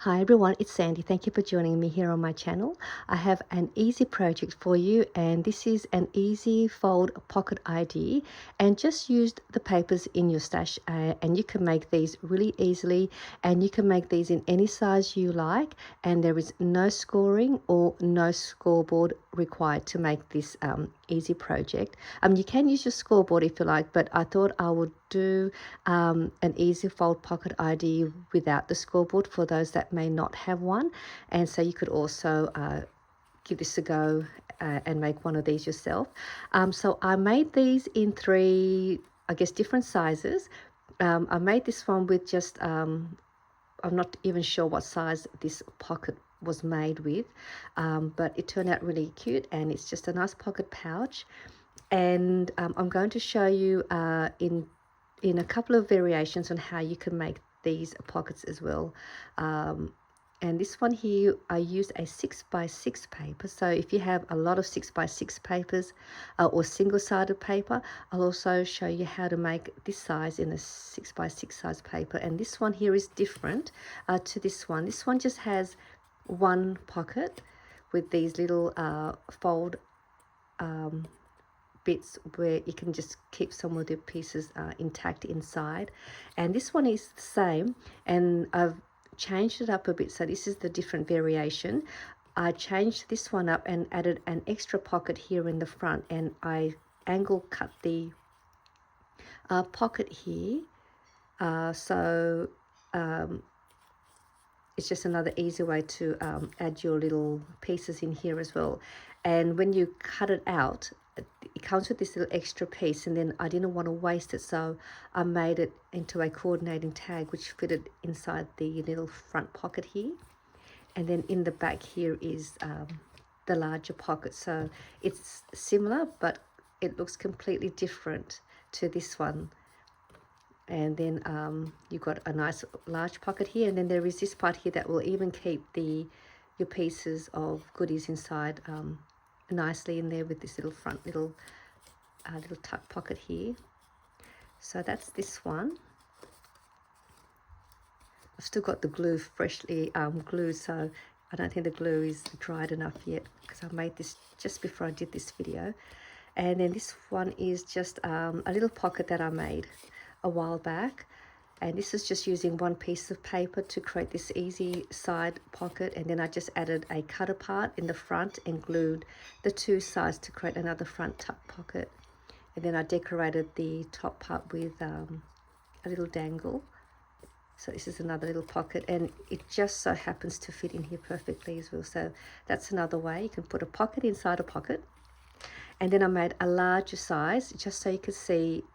Hi everyone, it's Sandy. Thank you for joining me here on my channel. I have an easy project for you, and this is an easy fold pocket ID, and just use the papers in your stash and you can make these really easily, and you can make these in any size you like, and there is no scoring or no scoreboard required to make this easy project. You can use your scoreboard if you like, but I thought I would do an easy fold pocket ID without the scoreboard for those that may not have one, and so you could also give this a go and make one of these yourself. So I made these in three, I guess, different sizes. I made this one with just I'm not even sure what size this pocket was made with, but it turned out really cute, and it's just a nice pocket pouch. And I'm going to show you in a couple of variations on how you can make these pockets as well. And this one here, I used a 6x6 paper. So if you have a lot of 6x6 papers or single-sided paper, I'll also show you how to make this size in a 6x6 size paper. And this one here is different to this one. This one just has one pocket with these little fold bits where you can just keep some of the pieces intact inside, and this one is the same, and I've changed it up a bit. So this is the different variation. I changed this one up and added an extra pocket here in the front, and I angle cut the pocket here, so it's just another easy way to add your little pieces in here as well. And when you cut it out, it comes with this little extra piece, and then I didn't want to waste it, so I made it into a coordinating tag which fitted inside the little front pocket here. And then in the back here is the larger pocket, so it's similar but it looks completely different to this one. And then you've got a nice large pocket here, and then there is this part here that will even keep your pieces of goodies inside nicely in there with this little front little tuck pocket here. So that's this one. I've still got the glue freshly glued, so I don't think the glue is dried enough yet, because I made this just before I did this video. And then this one is just a little pocket that I made a while back, and this is just using one piece of paper to create this easy side pocket, and then I just added a cutter part in the front and glued the two sides to create another front tuck pocket. And then I decorated the top part with a little dangle. So this is another little pocket, and it just so happens to fit in here perfectly as well. So that's another way you can put a pocket inside a pocket. And then I made a larger size just so you can see.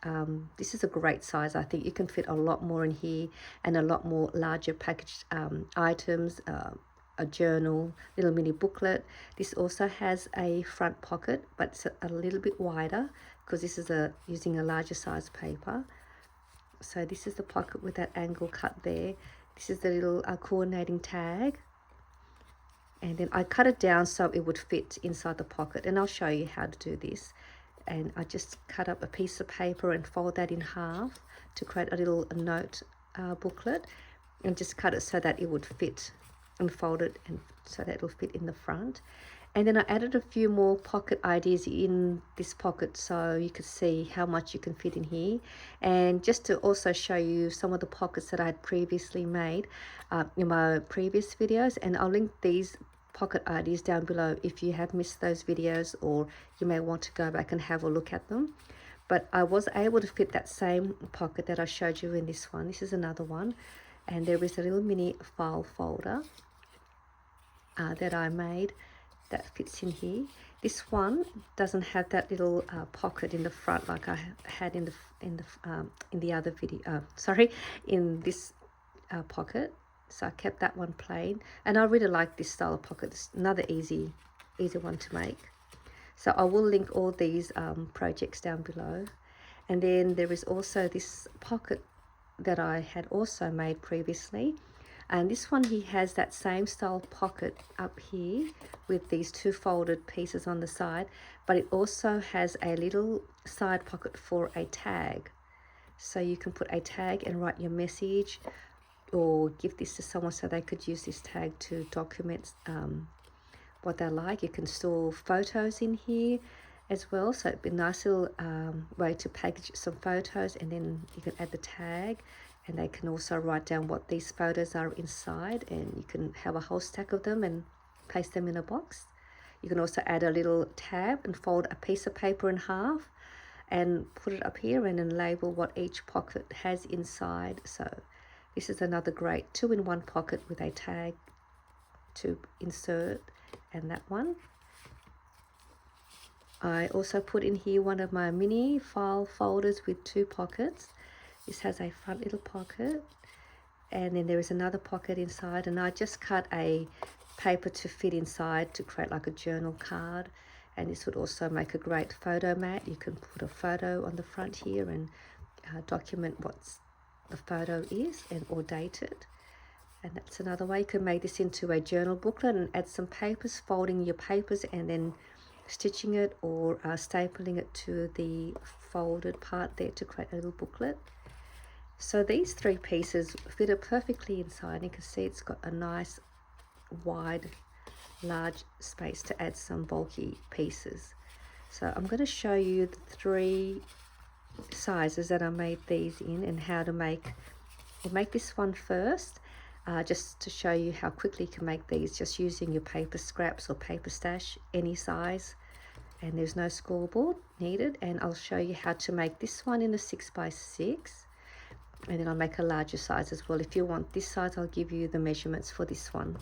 This is a great size. I think you can fit a lot more in here, and a lot more larger packaged items, a journal, little mini booklet. This also has a front pocket, but it's a little bit wider because this is using a larger size paper. So this is the pocket with that angle cut there. This is the little coordinating tag. And then I cut it down so it would fit inside the pocket, and I'll show you how to do this. And I just cut up a piece of paper and fold that in half to create a little note booklet, and just cut it so that it would fit, and fold it and so that it'll fit in the front. And then I added a few more pocket ideas in this pocket so you could see how much you can fit in here, and just to also show you some of the pockets that I had previously made in my previous videos. And I'll link these pocket ideas down below if you have missed those videos, or you may want to go back and have a look at them. But I was able to fit that same pocket that I showed you in this one. This is another one, and there is a little mini file folder that I made that fits in here. This one doesn't have that little pocket in the front like I had in the other video. In this pocket. So I kept that one plain, and I really like this style of pocket. It's another easy one to make. So I will link all these projects down below. And then there is also this pocket that I had also made previously, and this one he has that same style pocket up here with these two folded pieces on the side, but it also has a little side pocket for a tag. So you can put a tag and write your message, or give this to someone so they could use this tag to document what they like. You can store photos in here as well, so it'd be a nice little way to package some photos, and then you can add the tag, and they can also write down what these photos are inside, and you can have a whole stack of them and place them in a box. You can also add a little tab and fold a piece of paper in half and put it up here, and then label what each pocket has inside. So this is another great 2-in-1 pocket with a tag to insert, and that one. I also put in here one of my mini file folders with 2 pockets. This has a front little pocket, and then there is another pocket inside, and I just cut a paper to fit inside to create like a journal card. And this would also make a great photo mat. You can put a photo on the front here and document what the photo is or date it. And that's another way. You can make this into a journal booklet and add some papers, folding your papers and then stitching it or stapling it to the folded part there to create a little booklet. So these 3 pieces fit it perfectly inside. You can see it's got a nice wide large space to add some bulky pieces. So I'm going to show you the 3 sizes that I made these in and how to make. We'll make this one first, just to show you how quickly you can make these just using your paper scraps or paper stash, any size, and there's no scoreboard needed. And I'll show you how to make this one in a 6x6, and then I'll make a larger size as well. If you want this size, I'll give you the measurements for this one.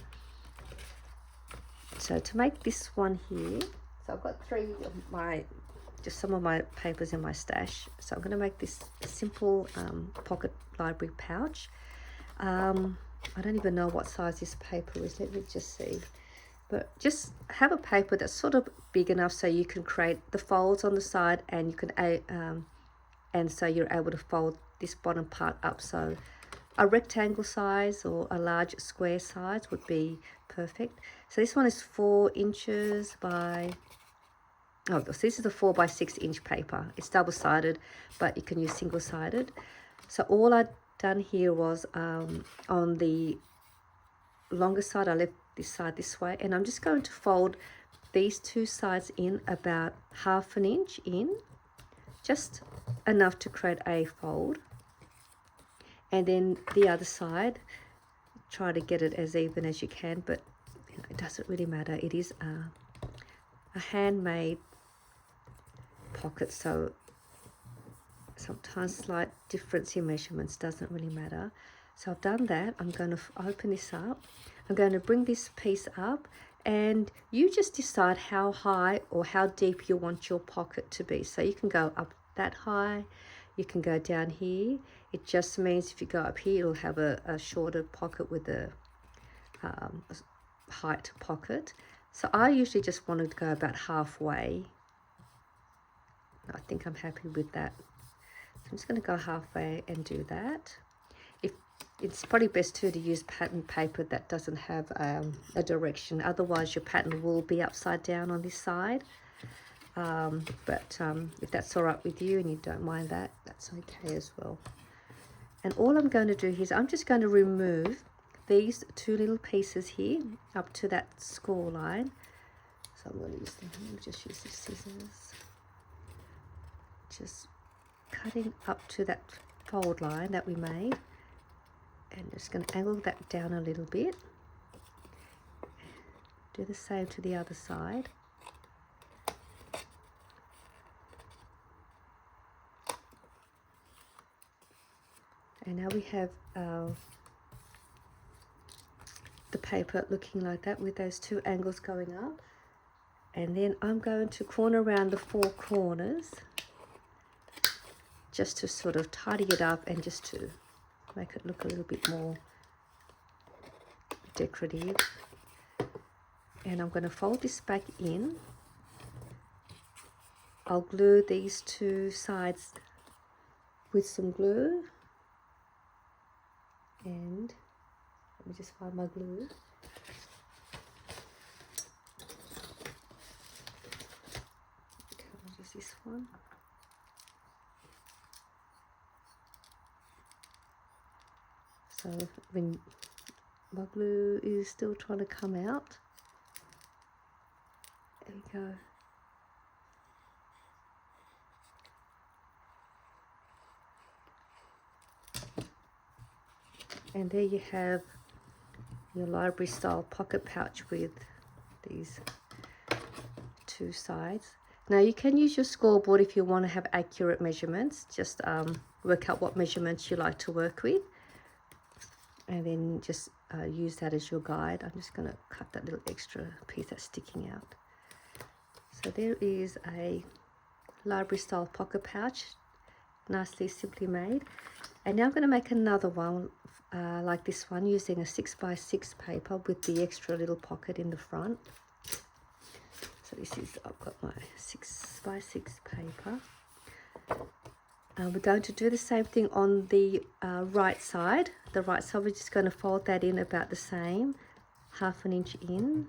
So to make this one here, so I've got 3 of just some of my papers in my stash. So I'm going to make this simple pocket library pouch. I don't even know what size this paper is. Let me just see. But just have a paper that's sort of big enough so you can create the folds on the side, and you can and so you're able to fold this bottom part up. So a rectangle size or a large square size would be perfect. So this one is 4 inches by, so this is a 4x6 inch paper. It's double-sided, but you can use single-sided. So all I've done here was on the longer side, I left this side this way, and I'm just going to fold these 2 sides in about 1/2 inch in, just enough to create a fold. And then the other side, try to get it as even as you can, but you know, it doesn't really matter. It is a handmade pocket, so sometimes slight difference in measurements doesn't really matter. So I've done that. I'm going to open this up. I'm going to bring this piece up, and you just decide how high or how deep you want your pocket to be. So you can go up that high, you can go down here. It just means if you go up here, it'll have a shorter pocket with a height pocket. So I usually just wanted to go about halfway. I think I'm happy with that. So I'm just going to go halfway and do that. It's probably best too to use pattern paper that doesn't have a direction. Otherwise your pattern will be upside down on this side. But if that's all right with you and you don't mind that, that's okay as well. And all I'm going to do here is I'm just going to remove these 2 little pieces here up to that score line. So I'm going to use just use the scissors, just cutting up to that fold line that we made, and just going to angle that down a little bit. Do the same to the other side. And now we have the paper looking like that with those 2 angles going up. And then I'm going to corner around the 4 corners just to sort of tidy it up and just to make it look a little bit more decorative. And I'm going to fold this back in. I'll glue these 2 sides with some glue. And let me just find my glue. Okay, I'll use this one. So when my glue is still trying to come out, there we go. And there you have your library style pocket pouch with these two sides. Now you can use your scoreboard if you want to have accurate measurements. Just work out what measurements you like to work with, and then just use that as your guide. I'm just going to cut that little extra piece that's sticking out. So there is a library style pocket pouch, nicely simply made. And now I'm going to make another one like this one, using a 6x6 paper with the extra little pocket in the front. So this is, I've got my 6x6 paper. We're going to do the same thing on the right side. The right side, we're just going to fold that in about the same, 1/2 inch in.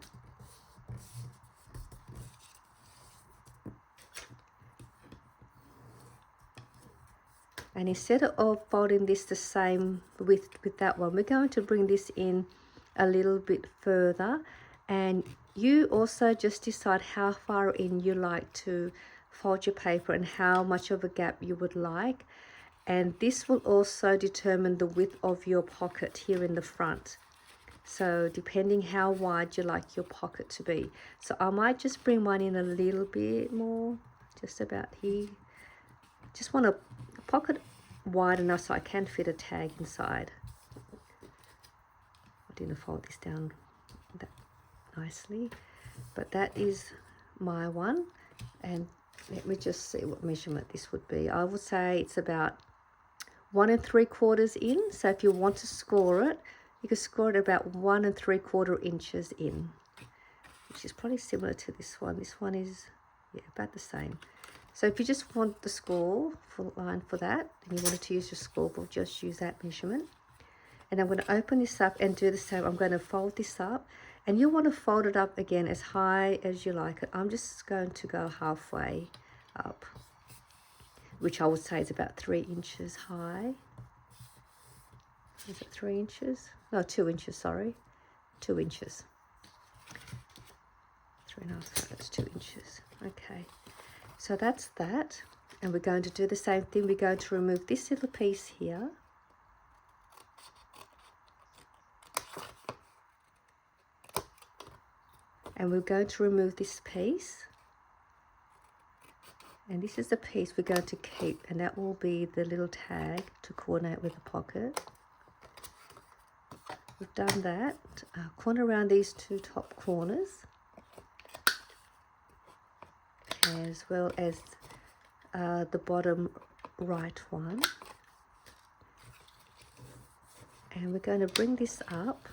And instead of folding this the same with that one, we're going to bring this in a little bit further. And you also just decide how far in you like to fold your paper and how much of a gap you would like. And this will also determine the width of your pocket here in the front. So depending how wide you like your pocket to be. So I might just bring mine in a little bit more, just about here. Just want to pocket wide enough so I can fit a tag inside. I didn't fold this down that nicely, but that is my one. And let me just see what measurement this would be. I would say it's about 1 3/4 in. So if you want to score it, you can score it about 1 3/4 inches in, which is probably similar to this one. This one is, yeah, about the same. So if you just want the score for line for that, and you wanted to use your scoreboard, just use that measurement. And I'm going to open this up and do the same. I'm going to fold this up, and you want to fold it up again as high as you like it. I'm just going to go halfway up, which I would say is about 3 inches high. Is it 3 inches? No, 2 inches, sorry. 2 inches. 3.5, that's 2 inches. Okay. So that's that, and we're going to do the same thing. We're going to remove this little piece here. And we're going to remove this piece. And this is the piece we're going to keep, and that will be the little tag to coordinate with the pocket. We've done that. Corner around these two top corners, as well as the bottom right one. And we're going to bring this up,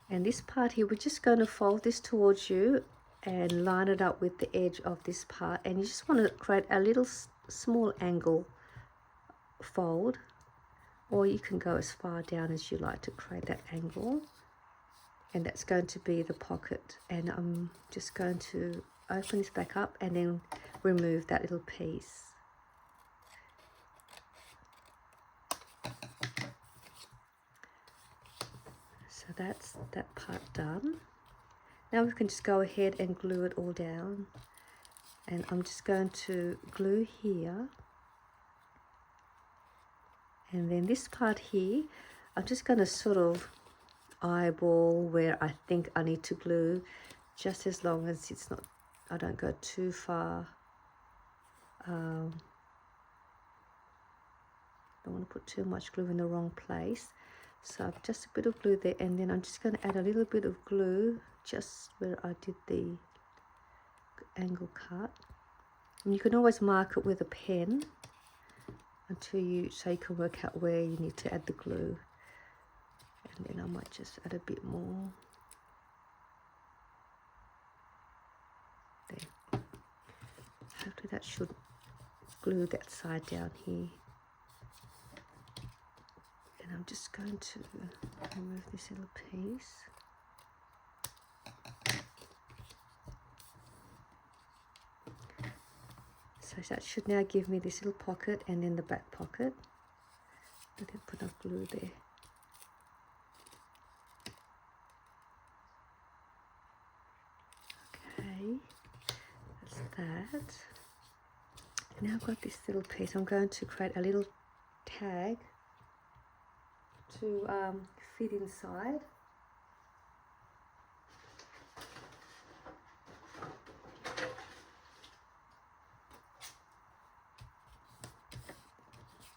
and this part here, we're just going to fold this towards you and line it up with the edge of this part. And you just want to create a little small angle fold, or you can go as far down as you like to create that angle. And that's going to be the pocket. And I'm just going to open this back up and then remove that little piece. So that's that part done. Now we can just go ahead and glue it all down. And I'm just going to glue here. And then this part here, I'm just going to sort of eyeball where I think I need to glue, just as long as it's not, I don't go too far. Don't want to put too much glue in the wrong place. So just a bit of glue there, and then I'm just going to add a little bit of glue just where I did the angle cut. And you can always mark it with a pen until so you can work out where you need to add the glue. And then I might just add a bit more. There. Hopefully that should glue that side down here. And I'm just going to remove this little piece. So that should now give me this little pocket and then the back pocket. I didn't put enough glue there. Okay, that's that. Now I've got this little piece. I'm going to create a little tag to fit inside.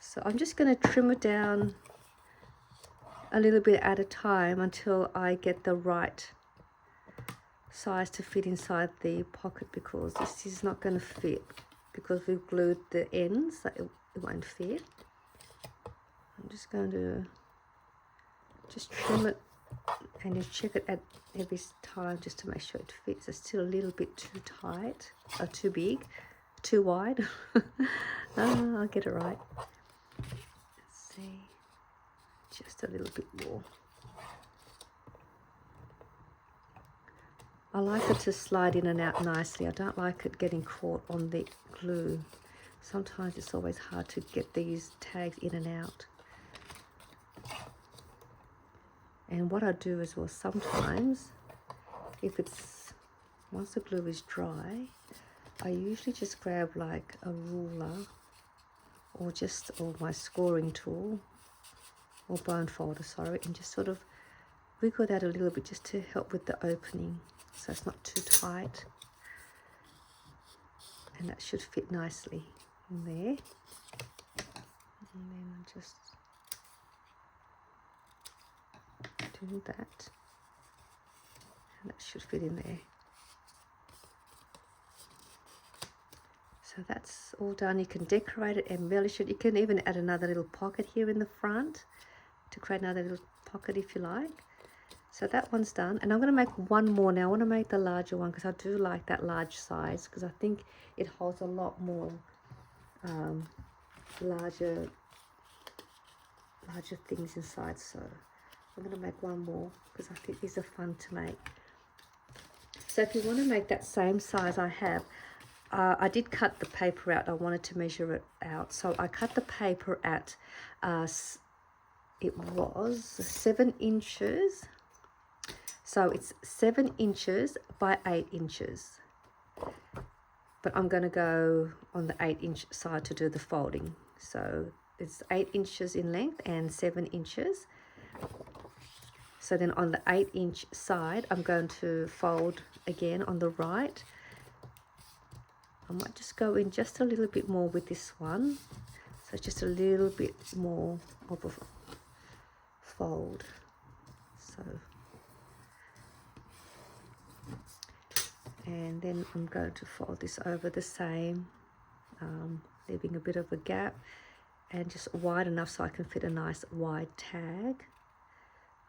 So I'm just going to trim it down a little bit at a time until I get the right size to fit inside the pocket, because this is not going to fit because we've glued the ends, so it won't fit. I'm just going to just trim it and just check it at every time just to make sure it fits. It's still a little bit too tight or too big, too wide. I'll get it right. Let's see, just a little bit more. I like it to slide in and out nicely. I don't like it getting caught on the glue. Sometimes it's always hard to get these tags in and out. And what I do as well, sometimes, if it's, once the glue is dry, I usually just grab like a ruler or my scoring tool or bone folder, sorry, and just sort of wiggle that a little bit just to help with the opening, so it's not too tight. And that should fit nicely in there. And then I just do that, and that should fit in there. So that's all done. You can decorate it, embellish it. You can even add another little pocket here in the front to create another little pocket if you like. So that one's done, and I'm going to make one more now. I want to make the larger one because I do like that large size, because I think it holds a lot more larger things inside. So I'm going to make one more because I think these are fun to make. So if you want to make that same size I have, I did cut the paper out. I wanted to measure it out, so I cut the paper at it was 7 inches. So it's 7 inches by 8 inches. But I'm going to go on the 8-inch side to do the folding. So it's 8 inches in length and 7 inches. So then on the 8-inch side, I'm going to fold again on the right. I might just go in just a little bit more with this one. So just a little bit more of a fold. So, and then I'm going to fold this over the same, leaving a bit of a gap and just wide enough so I can fit a nice wide tag.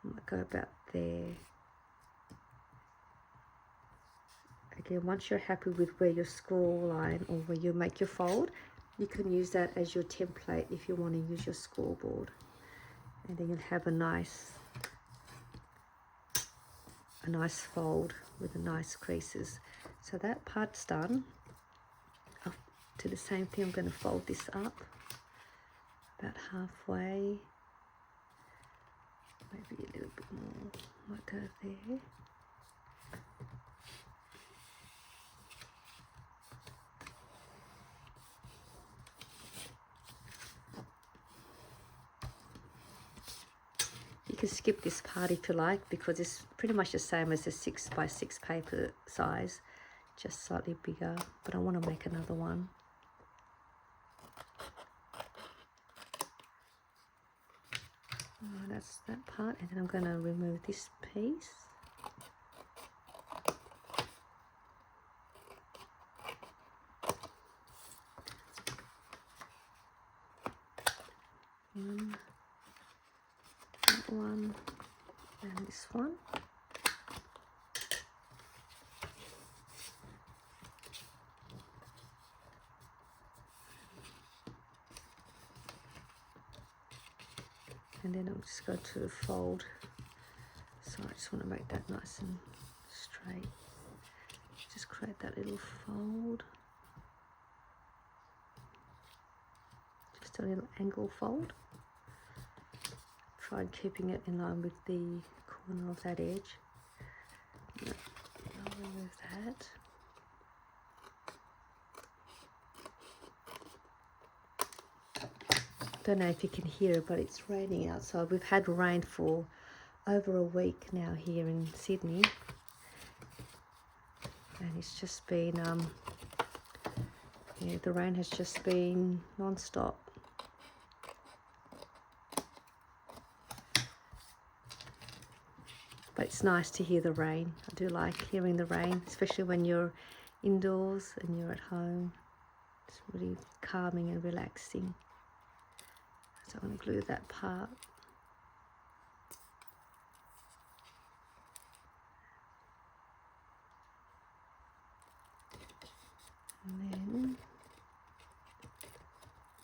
I might go about there. Again, once you're happy with where your score line or where you make your fold, you can use that as your template if you want to use your scoreboard. And then you'll have a nice fold with the nice creases. So that part's done. I'll do the same thing. I'm going to fold this up about halfway, maybe a little bit more. Might go there. You can skip this part if you like, because it's pretty much the same as the 6x6 paper size, just slightly bigger, but I want to make another one. That's that part, and then I'm going to remove this piece. And that one and this one. And then I'm just going to fold. So I just want to make that nice and straight. Just create that little fold. Just a little angle fold. try and keeping it in line with the corner of that edge. I'll remove that. Don't know if you can hear it, but it's raining outside. We've had rain for over a week now here in Sydney, and it's just been yeah, the rain has just been non-stop. But it's nice to hear the rain. I do like hearing the rain, especially when you're indoors and you're at home. It's really calming and relaxing. So I'm going to glue that part. And then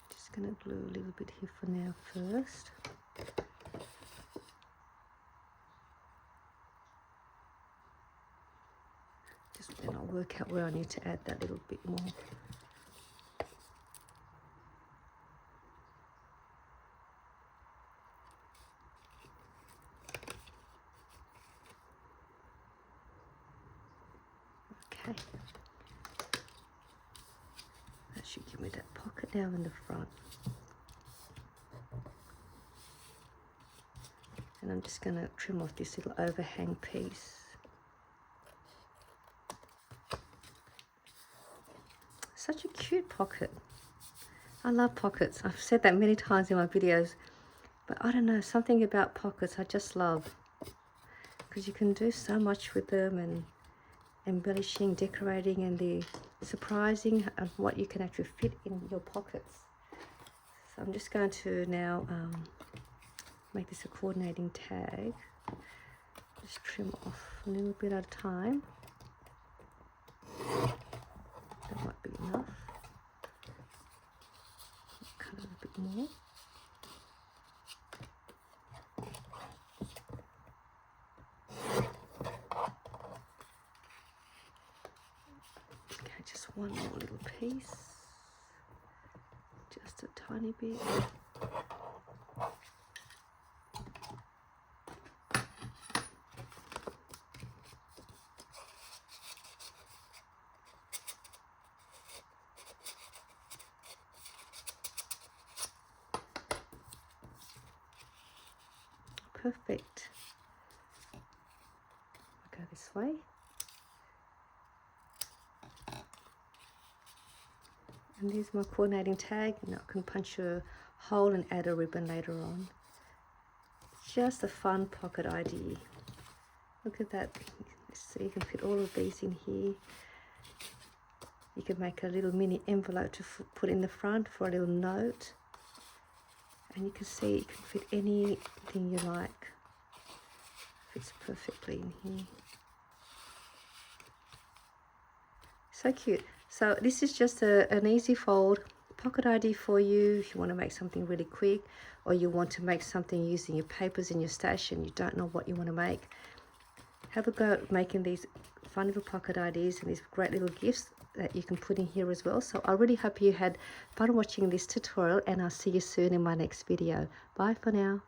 just going to glue a little bit here for now first. Just then I'll work out where I need to add that little bit more. Okay, that should give me that pocket now in the front. And I'm just going to trim off this little overhang piece. Such a cute pocket. I love pockets. I've said that many times in my videos, but I don't know, something about pockets I just love, because you can do so much with them, and embellishing, decorating, and the surprising of what you can actually fit in your pockets. So I'm just going to now make this a coordinating tag. Just trim off a little bit at a time. That might be enough. Cut it a bit more. Okay, just one more little piece. Just a tiny bit. Perfect. I'll go this way. And there's my coordinating tag, and I can punch a hole and add a ribbon later on. Just a fun pocket idea. Look at that. So you can fit all of these in here. You can make a little mini envelope to put in the front for a little note. And you can see you can fit anything you like. Fits perfectly in here. So cute. So this is just an easy fold pocket idea for you if you want to make something really quick, or you want to make something using your papers in your stash and you don't know what you want to make. Have a go at making these fun little pocket ideas and these great little gifts that you can put in here as well. So I really hope you had fun watching this tutorial, and I'll see you soon in my next video. Bye for now.